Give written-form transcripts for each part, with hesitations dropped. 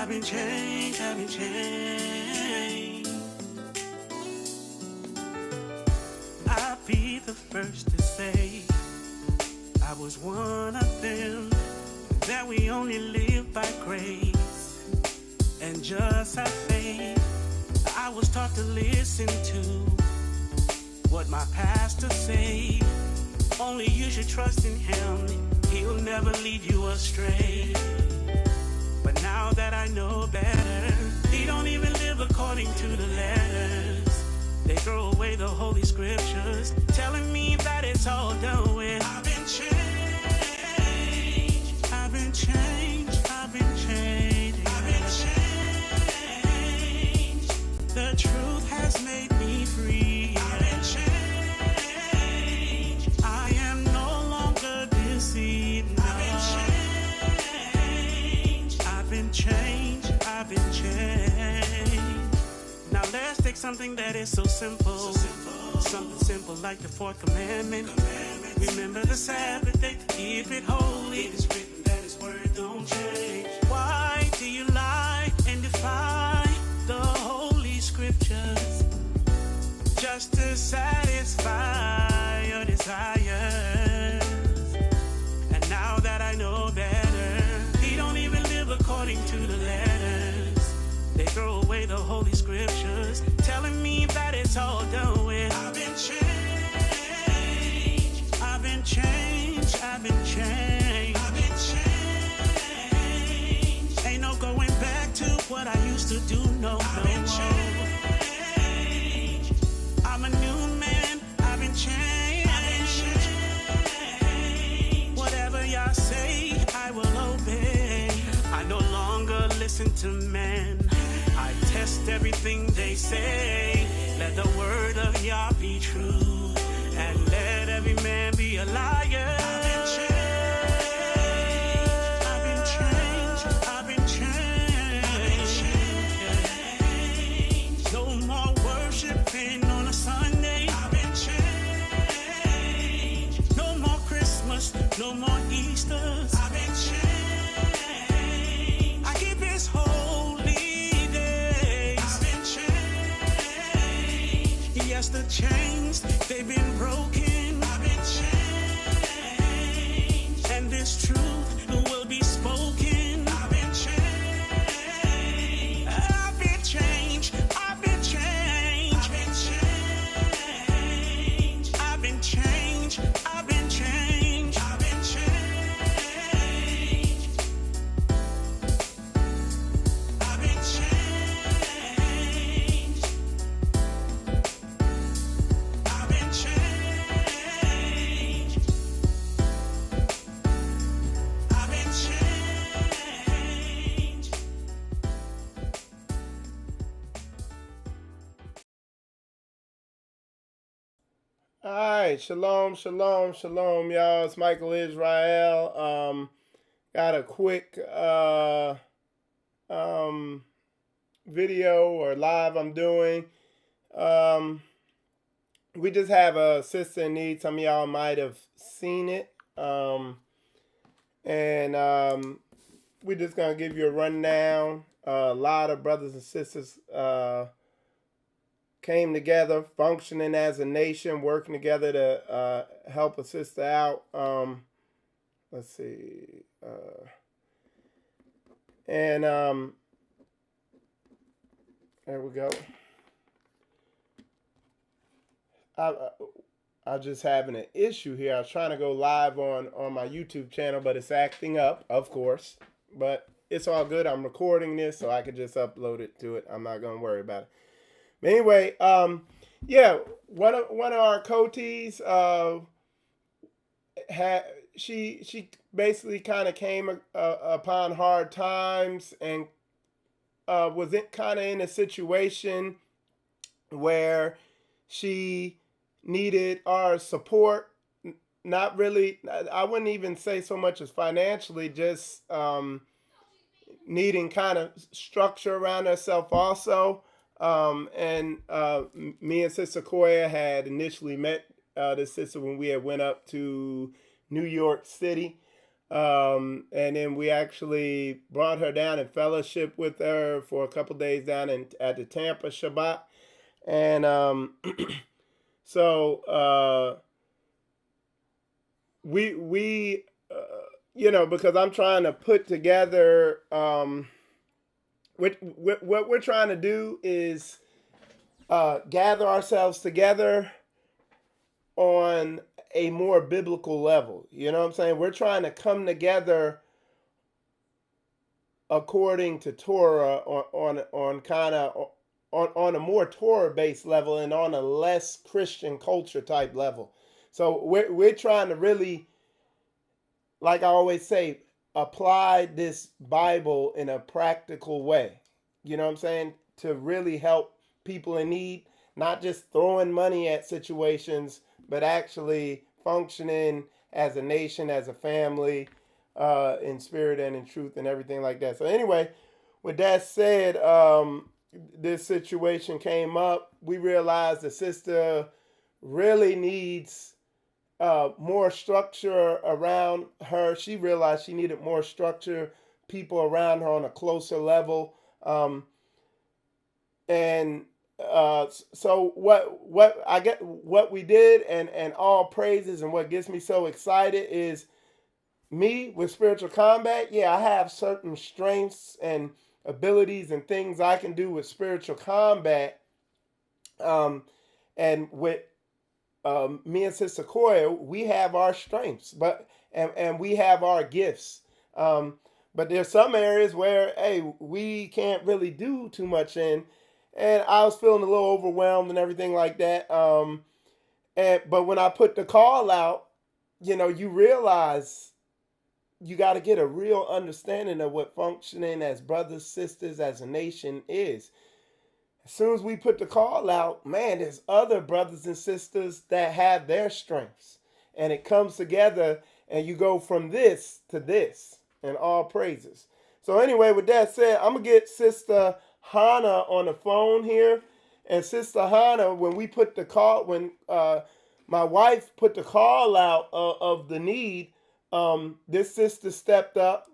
I've been changed, I've been changed. I'll be the first to say I was one of them, that we only live by grace and just have faith. I was taught to listen to what my pastor say. Only you should trust in him, he'll never lead you astray. But now that I know better, he don't even live according to the letters. They throw away the holy scriptures, telling me that it's all done with. I've been changed, I've been changed, I've been changed, I've been changed. The truth has made me free. I've been changed, I am no longer deceived. I've been changed, I've been changed, I've been changed. Now let's take something that is so simple, something simple like the fourth commandment. Remember the Sabbath day to keep it holy. It is written that his word don't change. Why do you lie and defy the holy scriptures just to satisfy your desires? And now that I know better, he don't even live according to the letters. They throw away the holy scriptures, telling me that it's all done with. I've been changed, I've been changed, I've been changed, I've been changed. Ain't no going back to what I used to do, no, I've been changed. I'm a new man, I've been changed, I've been changed. Whatever y'all say, I will obey. I no longer listen to men, I test everything they say. Let the word of Yah be true, and let every man be a liar. I've been changed, I've been changed, I've been changed, I've been changed. No more worshiping on a Sunday. I've been changed. No more Christmas, no more Easters. I've been changed. I keep his holy days. I've been changed. Yes, the chains, they've been broken. I've been changed. And this truth will be spoken. I've been changed. I've been changed. I've been changed. I've been changed. I've been changed. I've been changed. I've been changed. I've been changed. I've been changed. I've been changed. All right, shalom, shalom, shalom, y'all. It's Michael Israel. Got a quick video or live I'm doing. We just have a sister in need. Some of y'all might have seen it. And we're just gonna give you a rundown. A lot of brothers and sisters came together, functioning as a nation, working together to help a sister out. Let's see. And there we go. I'm just having an issue here. I was trying to go live on my YouTube channel, but it's acting up, of course. But it's all good. I'm recording this, so I could just upload it to it. I'm not going to worry about it. But anyway, yeah, one of our ACHOTIs she basically kind of came upon hard times and was kind of in a situation where she needed our support. Not really, I wouldn't even say so much as financially, just needing kind of structure around herself also. And me and Sister Koya had initially met this sister when we had went up to New York City. And then we actually brought her down and fellowship with her for a couple days down at the Tampa Shabbat. And so we because I'm trying to put together what we're trying to do is gather ourselves together on a more biblical level. You know what I'm saying? We're trying to come together according to Torah on kind of on a more Torah based level and on a less Christian culture type level. So we're trying to really, like I always say, apply this Bible in a practical way. You know what I'm saying? To really help people in need, not just throwing money at situations, but actually functioning as a nation, as a family, in spirit and in truth and everything like that. So anyway, with that said, this situation came up. We realized the sister really needs more structure around her. She realized she needed more structure, people around her on a closer level. And so what I get what we did and all praises and what gets me so excited is me with spiritual combat. Yeah, I have certain strengths and abilities and things I can do with spiritual combat. And with me and Sister Koya, we have our strengths, but and we have our gifts. But there's some areas where hey, we can't really do too much in, and I was feeling a little overwhelmed and everything like that. But when I put the call out, you realize you got to get a real understanding of what functioning as brothers, sisters, as a nation is. As soon as we put the call out, man, there's other brothers and sisters that have their strengths. And it comes together and you go from this to this and all praises. So anyway, with that said, I'm going to get Sister Hannah on the phone here. And Sister Hannah, when my wife put the call out of the need, this sister stepped up,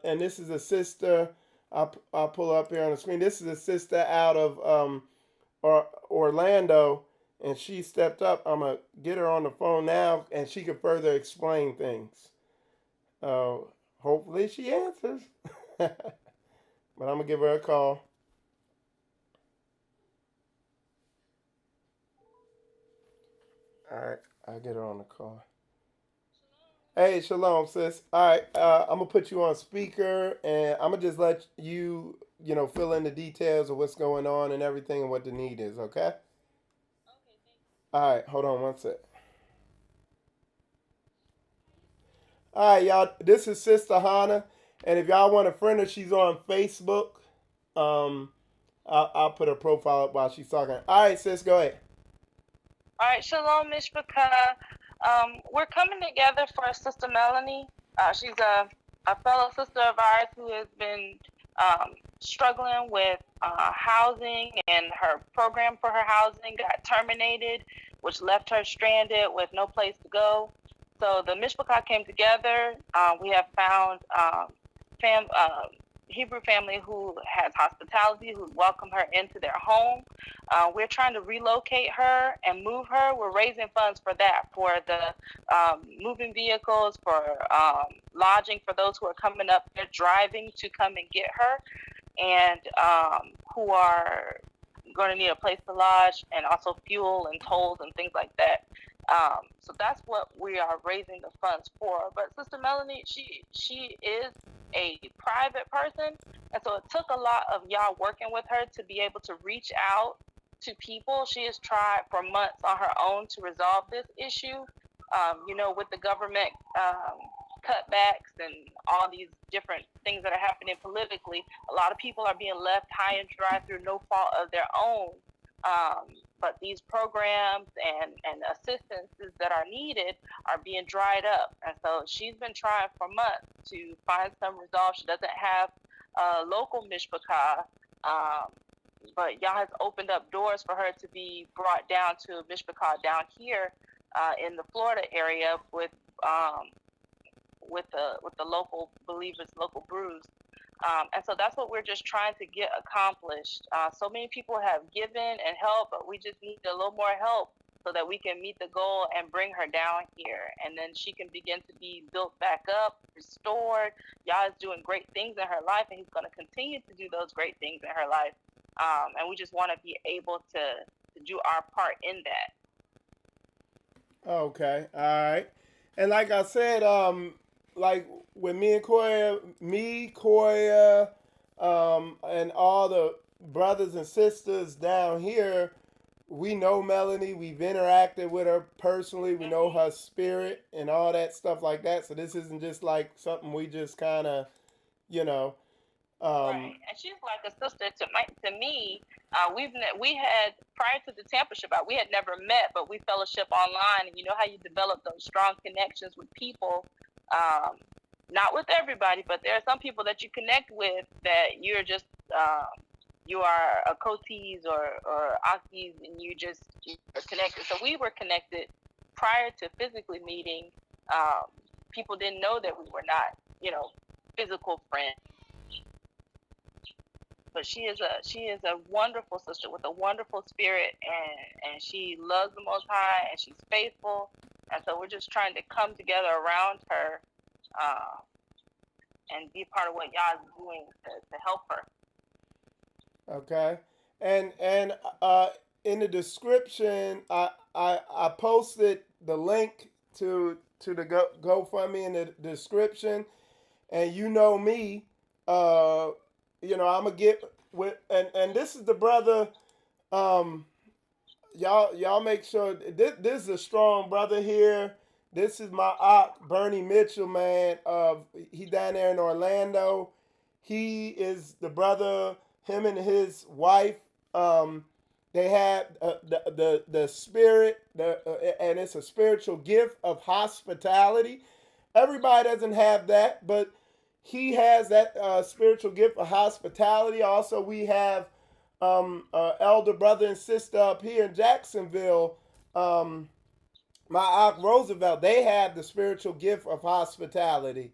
and this is a sister. I'll pull up here on the screen. This is a sister out of Orlando, and she stepped up. I'm gonna get her on the phone now, and she can further explain things. Hopefully she answers, but I'm gonna give her a call. All right, I'll get her on the call. Hey, shalom, sis. All right, I'm gonna put you on speaker, and I'm gonna just let you, fill in the details of what's going on and everything and what the need is. Okay. All right, hold on one sec. All right, y'all. This is Sister Hannah, and if y'all want to friend her, she's on Facebook. Um, I'll put her profile up while she's talking. All right, sis, go ahead. All right, shalom, Mishpachah. We're coming together for Sister Melanie. She's a fellow sister of ours who has been struggling with housing, and her program for her housing got terminated, which left her stranded with no place to go. So the Mishpachah came together. We have found Hebrew family who has hospitality, who welcome her into their home. We're trying to relocate her and move her. We're raising funds for that, for the moving vehicles, for lodging for those who are coming up there driving to come and get her, and who are going to need a place to lodge, and also fuel and tolls and things like that. So that's what we are raising the funds for. But Sister Melanie, she is a private person, and so it took a lot of y'all working with her to be able to reach out to people. She has tried for months on her own to resolve this issue. With the government cutbacks and all these different things that are happening politically, a lot of people are being left high and dry through no fault of their own. But these programs and assistances that are needed are being dried up. And so she's been trying for months to find some resolve. She doesn't have a local mishpachah, but Yah has opened up doors for her to be brought down to a mishpachah down here in the Florida area with the local believers, local brews. And so that's what we're just trying to get accomplished. So many people have given and helped, but we just need a little more help so that we can meet the goal and bring her down here. And then she can begin to be built back up, restored. Yah is doing great things in her life, and he's going to continue to do those great things in her life. And we just want to be able to do our part in that. Okay, all right. And like I said, like with me and Koya, and all the brothers and sisters down here, we know Melanie. We've interacted with her personally. We know her spirit and all that stuff like that. So this isn't just like something we just kind of, you know. Right, and she's like a sister to me. We had, prior to the Tampa Shabbat, we had never met, but we fellowship online, and you know how you develop those strong connections with people. Not with everybody, but there are some people that you connect with that you're just you are ACHOTIs or ACHIs, and you're connected. So we were connected prior to physically meeting. People didn't know that we were not, physical friends. But she is a wonderful sister with a wonderful spirit, and she loves the Most High, and she's faithful. And so we're just trying to come together around her and be part of what Yah is doing to help her. Okay, and in the description, I posted the link to the GoFundMe in the description, and you know me. I'm gonna get with, and this is the brother. Y'all make sure this is a strong brother here. This is my Bernie Mitchell, man. He down there in Orlando. He is the brother. Him and his wife. They have the spirit, and it's a spiritual gift of hospitality. Everybody doesn't have that, but he has that spiritual gift of hospitality. Also, we have elder brother and sister up here in Jacksonville, my Aunt Roosevelt. They have the spiritual gift of hospitality,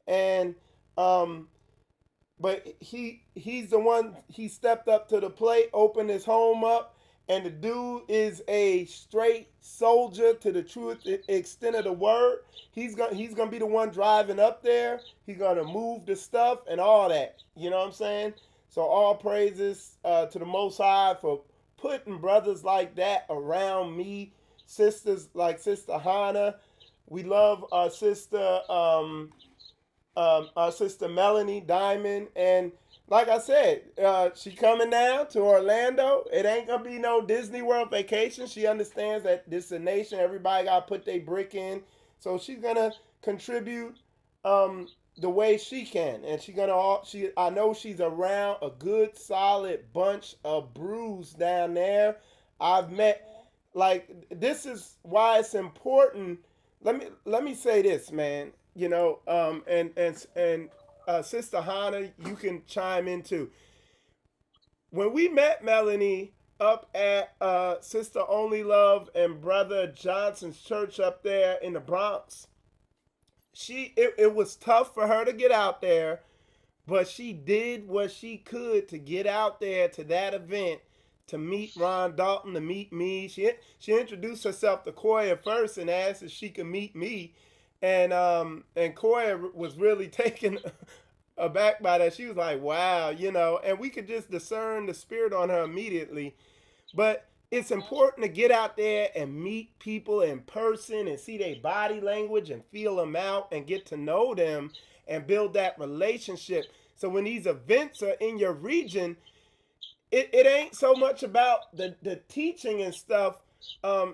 and but he's the one. He stepped up to the plate, opened his home up, and the dude is a straight soldier to the truth extent of the word. He's gonna be the one driving up there. He's gonna move the stuff and all that. You know what I'm saying? So all praises to the Most High for putting brothers like that around me. Sisters like Sister Hannah. We love our sister Melanie Diamond, and like I said, she coming down to Orlando. It ain't gonna be no Disney World vacation. She understands that this is a nation. Everybody gotta put their brick in. So she's gonna contribute the way she can, and I know she's around a good solid bunch of brews down there. I've met, like, this is why it's important. Let me say this, man. And Sister Hannah, you can chime in too. When we met Melanie up at Sister Only Love and Brother Johnson's church up there in the Bronx, it was tough for her to get out there, but she did what she could to get out there to that event, to meet Ron Dalton, to meet me. She introduced herself to Koya first and asked if she could meet me, and Koya was really taken aback by that. She was like, wow, and we could just discern the spirit on her immediately. But it's important to get out there and meet people in person and see their body language and feel them out and get to know them and build that relationship. So when these events are in your region, it ain't so much about the teaching and stuff.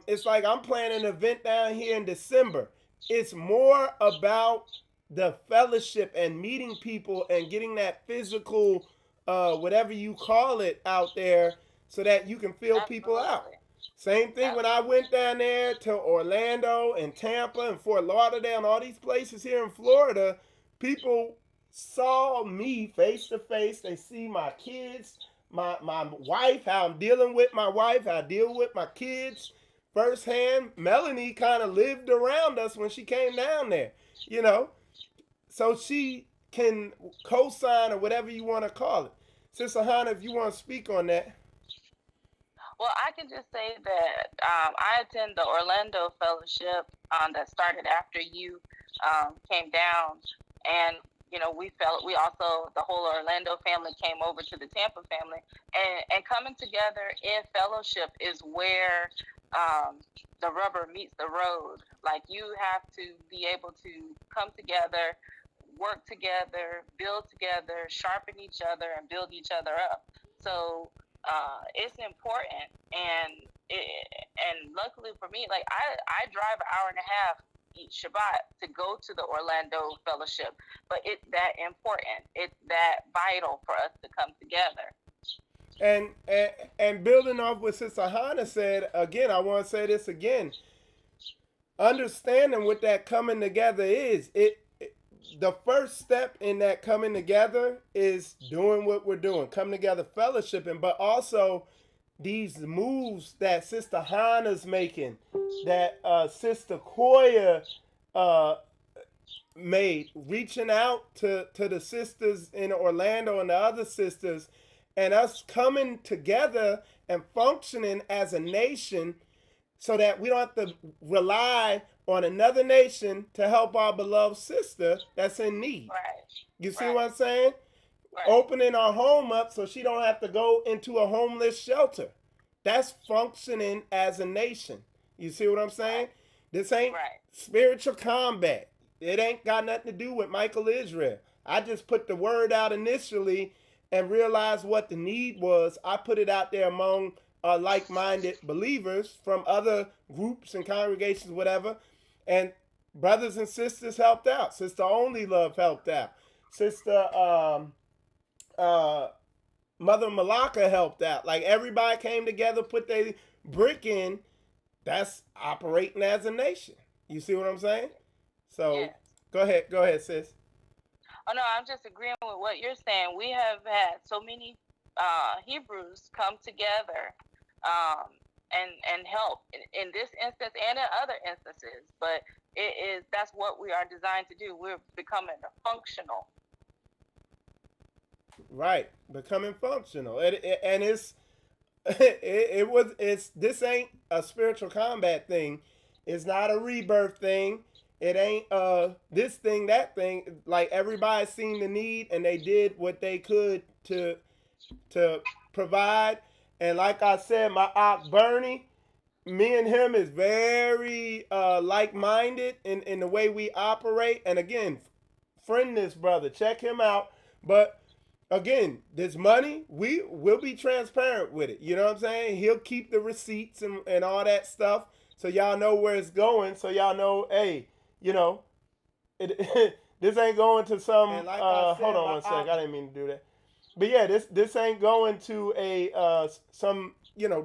It's like I'm planning an event down here in December. It's more about the fellowship and meeting people and getting that physical, whatever you call it, out there so that you can feel people out. Same thing when I went down there to Orlando and Tampa and Fort Lauderdale and all these places here in Florida. People saw me face to face. They see my kids, my wife, how I'm dealing with my wife, how I deal with my kids firsthand. Melanie kind of lived around us when she came down there, so she can co-sign or whatever you want to call it. Sister Hannah, if you want to speak on that. Well, I can just say that I attend the Orlando Fellowship that started after you came down, and we felt we also the whole Orlando family came over to the Tampa family, and coming together in fellowship is where the rubber meets the road. Like you have to be able to come together, work together, build together, sharpen each other, and build each other up. So it's important, and luckily for me, like I drive an hour and a half each Shabbat to go to the Orlando Fellowship, but it's that important. It's that vital for us to come together. And building off what Sister Hannah said again, I want to say this again. Understanding what that coming together is, the first step in that coming together is doing what we're doing, coming together, fellowshipping, but also these moves that Sister Hannah's making, that Sister Koya uh, made, reaching out to the sisters in Orlando and the other sisters, and us coming together and functioning as a nation so that we don't have to rely on another nation to help our beloved sister that's in need. Right. You see what I'm saying? Right. Opening our home up so she don't have to go into a homeless shelter. That's functioning as a nation. You see what I'm saying? This ain't spiritual combat. It ain't got nothing to do with Michael Israel. I just put the word out initially and realized what the need was. I put it out there among like-minded believers from other groups and congregations, whatever. And brothers and sisters helped out. Sister Only Love helped out. Sister Mother Malaka helped out. Like everybody came together, put their brick in. That's operating as a nation. You see what I'm saying? So yes. Go ahead, sis. Oh no, I'm just agreeing with what you're saying. We have had so many Hebrews come together and help in this instance and in other instances. But that's what we are designed to do. We're becoming functional. Right, becoming functional, and it's this ain't a spiritual combat thing. It's not a rebirth thing. It ain't this thing, that thing. Like everybody's seen the need and they did what they could to provide. And like I said, my Aunt Bernie, me and him is very like-minded in the way we operate. And again, friend this brother, check him out. But again, this money, we will be transparent with it. You know what I'm saying? He'll keep the receipts and all that stuff, so y'all know where it's going. So y'all know, hey, you know, this ain't going to some. And like hold on one sec, I didn't mean to do that. But yeah, this ain't going to a some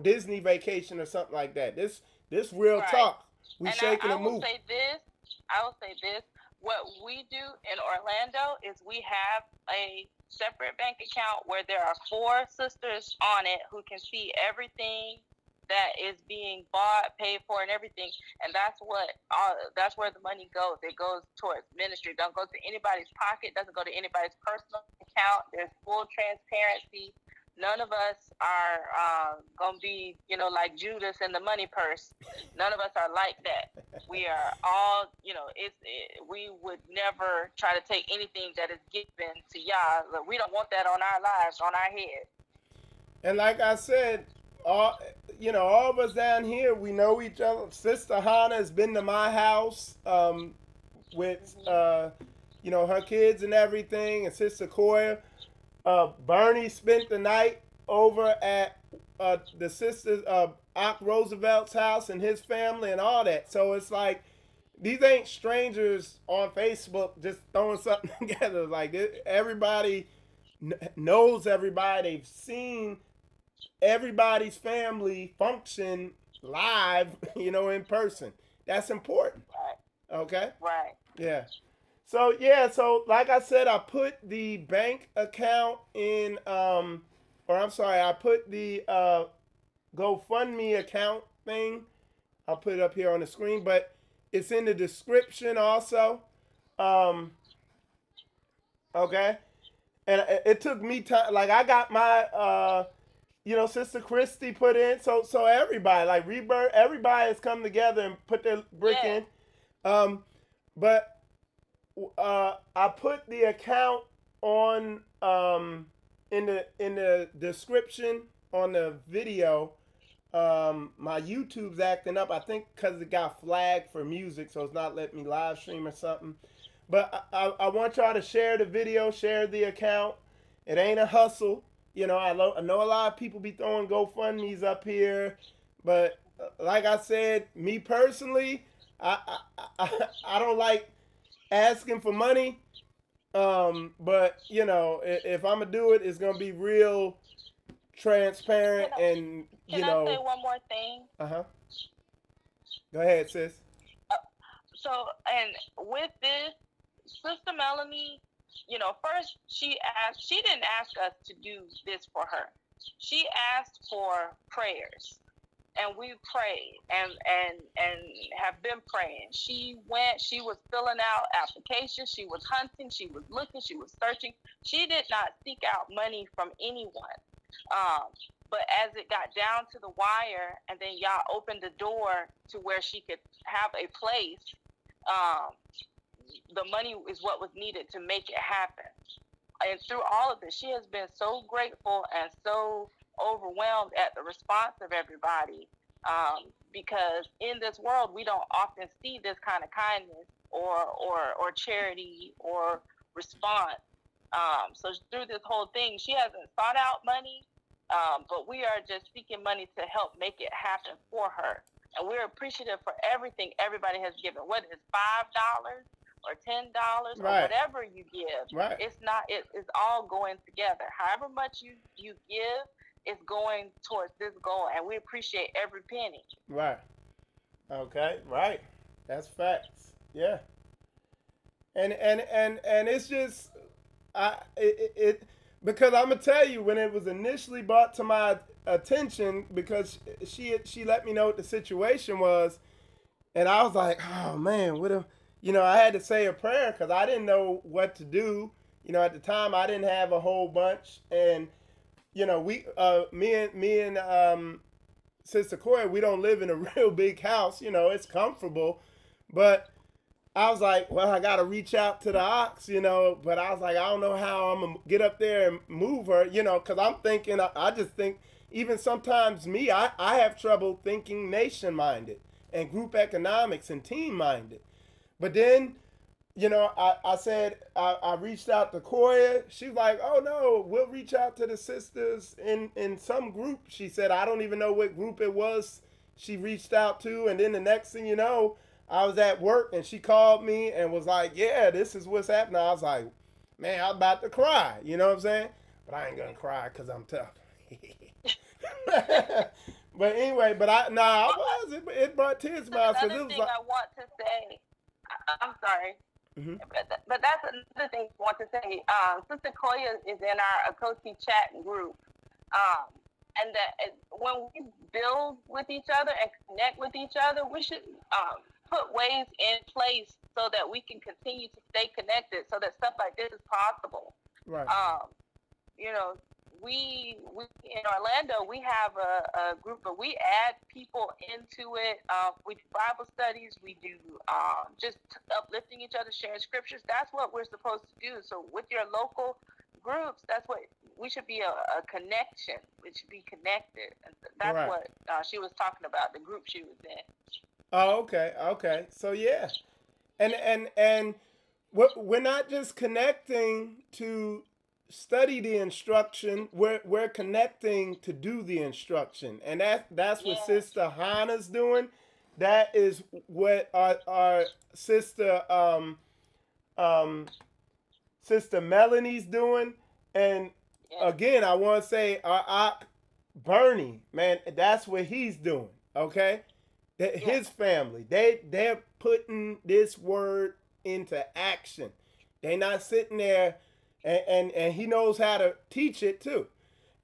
Disney vacation or something like that. This real talk. We and shaking and moving. I will say this. What we do in Orlando is we have a separate bank account where there are 4 sisters on it who can see everything that is being bought, paid for, and everything. And that's where the money goes. It goes towards ministry. Don't go to anybody's pocket. Doesn't go to anybody's personal account. There's full transparency. None of us are going to be, like Judas in the money purse. None of us are like that. We are all, we would never try to take anything that is given to y'all. We don't want that on our lives, on our head. And like I said, all of us down here, we know each other. Sister Hannah has been to my house with, her kids and everything. And Sister Koya. Bernie spent the night over at the sisters Ock Roosevelt's house and his family and all that. So it's like these ain't strangers on Facebook just throwing something together. Like everybody knows everybody. They've seen everybody's family function live, in person. That's important. Right. Okay? Right. Yeah. So like I said, I put the bank account in, I put the GoFundMe account thing. I'll put it up here on the screen, but it's in the description also. Okay, and it took me time. Like I got my Sister Christy put in. So everybody, like Rebirth, everybody has come together and put their brick Yes. in. Um, but I put the account on in the description on the video. My YouTube's acting up. I think because it got flagged for music, so it's not letting me live stream or something. But I want y'all to share the video, share the account. It ain't a hustle. I know a lot of people be throwing GoFundMe's up here, but like I said, me personally, I don't like asking for money. But if I'm gonna do it, it's gonna be real transparent Can I, and can I say one more thing? uh-huh. Go ahead, sis. Uh, so, and with this, Sister Melanie, first she didn't ask us to do this for her. She asked for prayers. And we prayed and have been praying. She was filling out applications, she was hunting, she was looking, she was searching. She did not seek out money from anyone. But as it got down to the wire, and then y'all opened the door to where she could have a place, the money is what was needed to make it happen. And through all of this, she has been so grateful and so overwhelmed at the response of everybody, because in this world we don't often see this kind of kindness or charity or response. So through this whole thing, she hasn't sought out money, but we are just seeking money to help make it happen for her. And we're appreciative for everything everybody has given, whether it's $5 or $10 or Right. whatever you give. Right. It's all going together. However much you give is going towards this goal, and we appreciate every penny. Right. Okay. Right. That's facts. Yeah. And it's just it because I'm gonna tell you, when it was initially brought to my attention, because she let me know what the situation was, and I was like, oh man, what a I had to say a prayer because I didn't know what to do. At the time I didn't have a whole bunch, and we me and Sister Corey, we don't live in a real big house. It's comfortable, but I was like, well, I got to reach out to the ox, but I was like, I don't know how I'm going to get up there and move her, because I'm thinking, I just think, even sometimes I have trouble thinking nation minded and group economics and team minded. But then, I said, I reached out to Koya. She was like, oh no, we'll reach out to the sisters in some group. She said, I don't even know what group it was she reached out to. And then the next thing you know, I was at work and she called me and was like, yeah, this is what's happening. I was like, man, I was about to cry. You know what I'm saying? But I ain't going to cry because I'm tough. But anyway, I was. It brought tears to my eyes. Another thing I want to say, I'm sorry. Mm-hmm. But that's another thing I want to say. Sister Koya is in our ACHOTI chat group. And that when we build with each other and connect with each other, we should put ways in place so that we can continue to stay connected, so that stuff like this is possible. Right. We in Orlando, we have a group, but we add people into it. We do Bible studies. We do just uplifting each other, sharing scriptures. That's what we're supposed to do. So with your local groups, that's what we should be, a connection. We should be connected. And that's right. What she was talking about, the group she was in. Oh, okay. So yeah, and we're not just connecting to study the instruction. We're connecting to do the instruction, and that's what Sister Hannah's doing. That is what our sister Sister Melanie's doing. And again, I want to say our Bernie, man, that's what he's doing. Okay. His family, they're putting this word into action. They're not sitting there, and he knows how to teach it too.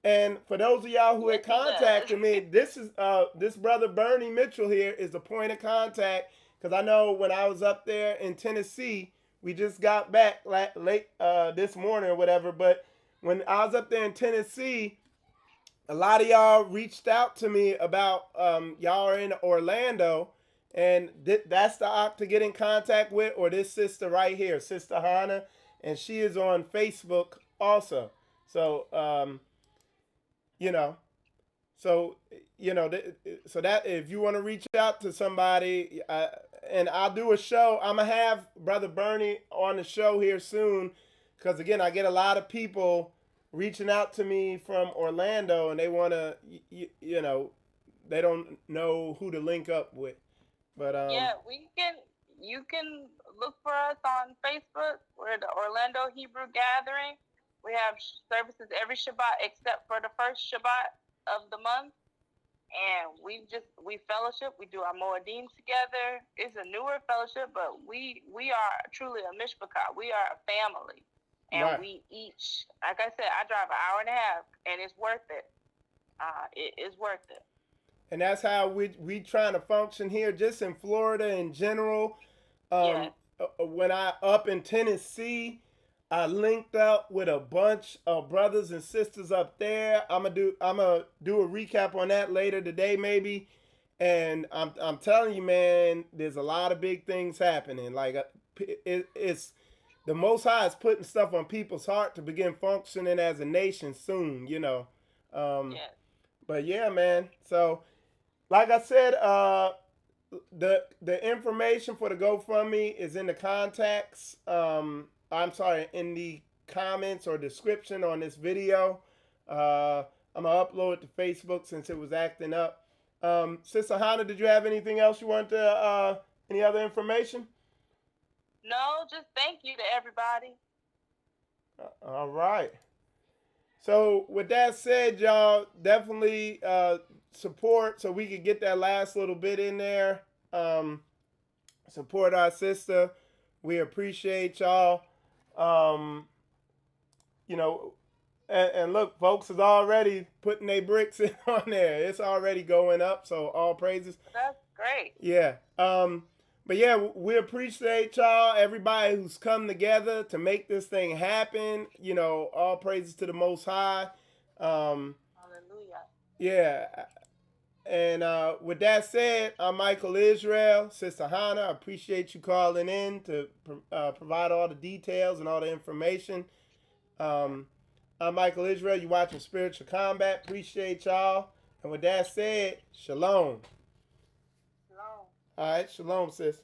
And for those of y'all who had contacted me, this is this brother Bernie Mitchell here is the point of contact, because I know when I was up there in Tennessee, we just got back late this morning or whatever. But when I was up there in Tennessee, a lot of y'all reached out to me about y'all are in Orlando, and that's the oct to get in contact with, or this sister right here, Sister Hannah, and she is on Facebook also. So you know, so so that if you want to reach out to somebody, and I'll do a show. I'm gonna have Brother Bernie on the show here soon, because again, I get a lot of people reaching out to me from Orlando, and they want to, they don't know who to link up with. But yeah, you can look for us on Facebook. We're the Orlando Hebrew Gathering. We have services every Shabbat except for the first Shabbat of the month. And we fellowship. We do our Moedim together. It's a newer fellowship, but we are truly a mishpachah. We are a family. And right. we each, like I said, I drive an hour and a half, and it's worth it. It is worth it. And that's how we trying to function here, just in Florida in general. Yes. When I up in Tennessee, I linked up with a bunch of brothers and sisters up there. I'm gonna do a recap on that later today, maybe. And I'm telling you, man, there's a lot of big things happening. Like it's the Most High is putting stuff on people's heart to begin functioning as a nation soon. Yes. But yeah, man. So, like I said, the information for the GoFundMe is in the contacts. I'm sorry, in the comments or description on this video. I'm gonna upload it to Facebook since it was acting up. Sister Hannah, did you have anything else you want to? Any other information? No, just thank you to everybody. All right. So with that said, y'all definitely support so we could get that last little bit in there. Support our sister. We appreciate y'all. And look, folks is already putting their bricks in on there. It's already going up. So all praises. That's great. Yeah. But yeah, we appreciate y'all, everybody who's come together to make this thing happen. All praises to the Most High. Hallelujah. Yeah. And with that said, I'm Michael Israel. Sister Hannah, I appreciate you calling in to provide all the details and all the information. I'm Michael Israel. You're watching Spiritual Combat. Appreciate y'all. And with that said, shalom. Shalom. All right, shalom, sis.